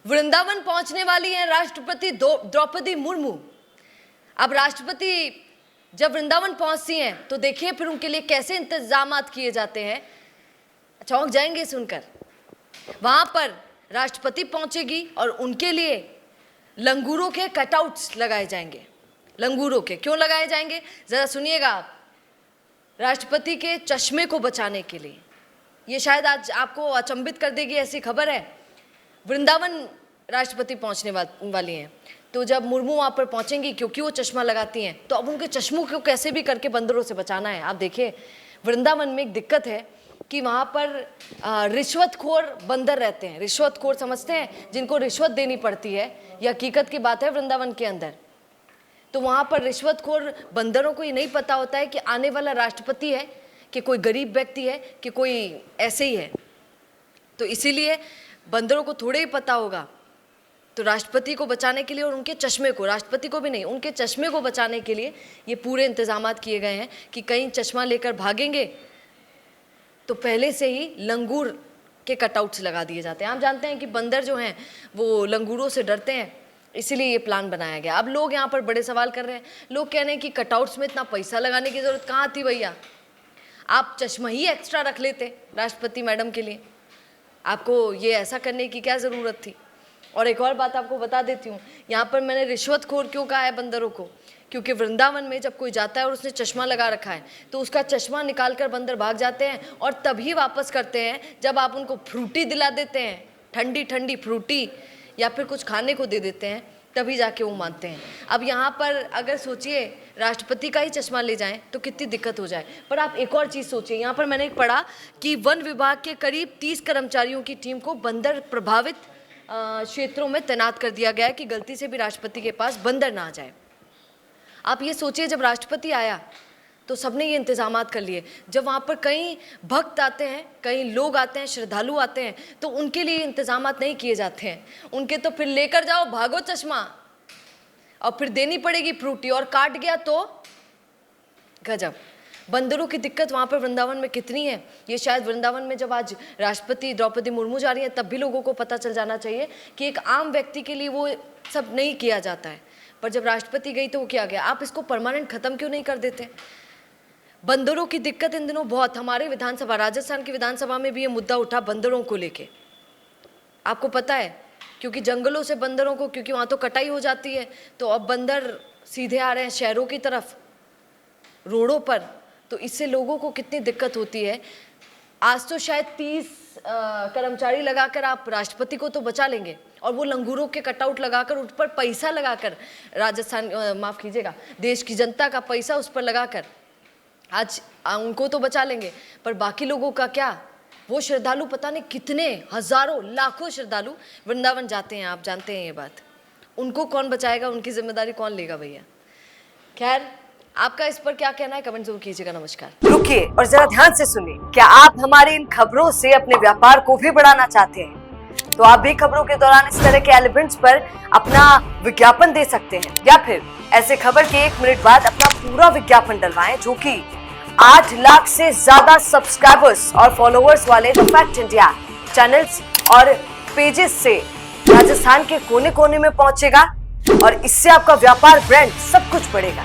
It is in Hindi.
वृंदावन पहुंचने वाली हैं राष्ट्रपति द्रौपदी मुर्मू। अब राष्ट्रपति जब वृंदावन पहुंचती हैं तो देखिए फिर उनके लिए कैसे इंतजामात किए जाते हैं, चौंक जाएंगे सुनकर। वहां पर राष्ट्रपति पहुंचेगी और उनके लिए लंगूरों के कटआउट्स लगाए जाएंगे। लंगूरों के क्यों लगाए जाएंगे, जरा सुनिएगा आप। राष्ट्रपति के चश्मे को बचाने के लिए। ये शायद आज आपको अचंभित कर देगी ऐसी खबर है। वृंदावन राष्ट्रपति पहुंचने वाली हैं, तो जब मुर्मू वहाँ पर पहुंचेंगी, क्योंकि वो चश्मा लगाती हैं, तो अब उनके चश्मों को कैसे भी करके बंदरों से बचाना है। आप देखिए वृंदावन में एक दिक्कत है कि वहाँ पर रिश्वतखोर बंदर रहते हैं। रिश्वतखोर समझते हैं, जिनको रिश्वत देनी पड़ती है। यह हकीकत की बात है वृंदावन के अंदर। तो वहाँ पर रिश्वतखोर बंदरों को ये नहीं पता होता है कि आने वाला राष्ट्रपति है कि कोई गरीब व्यक्ति है कि कोई ऐसे ही है। तो इसीलिए बंदरों को थोड़े ही पता होगा। तो राष्ट्रपति को बचाने के लिए और उनके चश्मे को, राष्ट्रपति को भी नहीं, उनके चश्मे को बचाने के लिए ये पूरे इंतजामात किए गए हैं कि कहीं चश्मा लेकर भागेंगे तो पहले से ही लंगूर के कटआउट्स लगा दिए जाते हैं। आप जानते हैं कि बंदर जो हैं वो लंगूरों से डरते हैं, इसीलिए ये प्लान बनाया गया। अब लोग यहाँ पर बड़े सवाल कर रहे हैं। लोग कह रहे हैं कि कटआउट्स में इतना पैसा लगाने की ज़रूरत कहाँ थी भैया, आप चश्मा ही एक्स्ट्रा रख लेते राष्ट्रपति मैडम के लिए, आपको ये ऐसा करने की क्या ज़रूरत थी। और एक और बात आपको बता देती हूँ, यहाँ पर मैंने रिश्वतखोर क्यों कहा है बंदरों को, क्योंकि वृंदावन में जब कोई जाता है और उसने चश्मा लगा रखा है तो उसका चश्मा निकाल कर बंदर भाग जाते हैं और तभी वापस करते हैं जब आप उनको फ्रूटी दिला देते हैं, ठंडी ठंडी फ्रूटी, या फिर कुछ खाने को दे देते हैं, तभी जाके वो मानते हैं। अब यहाँ पर अगर सोचिए राष्ट्रपति का ही चश्मा ले जाएं तो कितनी दिक्कत हो जाए। पर आप एक और चीज़ सोचिए, यहाँ पर मैंने पढ़ा कि वन विभाग के करीब 30 कर्मचारियों की टीम को बंदर प्रभावित क्षेत्रों में तैनात कर दिया गया है कि गलती से भी राष्ट्रपति के पास बंदर ना आ जाए। आप ये सोचिए जब राष्ट्रपति आया तो सबने ये इंतजामात कर लिए। जब वहाँ पर कई भक्त आते हैं, कई लोग आते हैं, श्रद्धालु आते हैं, तो उनके लिए इंतजामात नहीं किए जाते हैं। उनके तो फिर लेकर जाओ भागो चश्मा, और फिर देनी पड़ेगी फ्रूटी, और काट गया तो गजब। बंदरों की दिक्कत वहाँ पर वृंदावन में कितनी है, ये शायद वृंदावन में जब आज राष्ट्रपति द्रौपदी मुर्मू जा रही है तब भी लोगों को पता चल जाना चाहिए कि एक आम व्यक्ति के लिए वो सब नहीं किया जाता है। पर जब राष्ट्रपति गई तो वो किया गया। आप इसको परमानेंट ख़त्म क्यों नहीं कर देते। बंदरों की दिक्कत इन दिनों बहुत, हमारे विधानसभा, राजस्थान की विधानसभा में भी ये मुद्दा उठा बंदरों को लेके। आपको पता है, क्योंकि जंगलों से बंदरों को, क्योंकि वहाँ तो कटाई हो जाती है, तो अब बंदर सीधे आ रहे हैं शहरों की तरफ, रोडों पर। तो इससे लोगों को कितनी दिक्कत होती है। आज तो शायद 30 कर्मचारी लगाकर आप राष्ट्रपति को तो बचा लेंगे, और वो लंगूरों के कटआउट लगाकर उस पर पैसा लगाकर, राजस्थान माफ़ कीजिएगा, देश की जनता का पैसा उस पर लगाकर आज उनको तो बचा लेंगे, पर बाकी लोगों का क्या। वो श्रद्धालु पता नहीं कितने हजारों लाखों श्रद्धालु वृंदावन जाते हैं, आप जानते हैं ये बात। उनको कौन बचाएगा, उनकी जिम्मेदारी कौन लेगा भैया। खैर, आपका इस पर क्या कहना है कमेंट जरूर कीजिएगा। नमस्कार। रुकिए और जरा ध्यान से सुनिए। क्या आप हमारी इन खबरों से अपने व्यापार को भी बढ़ाना चाहते हैं? तो आप भी खबरों के दौरान इस तरह के एलिमेंट्स पर अपना विज्ञापन दे सकते हैं, या फिर ऐसे खबर के 1 मिनट बाद अपना पूरा विज्ञापन डलवाएं, जो कि 8 लाख से ज्यादा सब्सक्राइबर्स और फॉलोअर्स वाले द फैक्ट इंडिया चैनल्स और पेजेस से राजस्थान के कोने कोने में पहुंचेगा, और इससे आपका व्यापार, ब्रांड सब कुछ बढ़ेगा।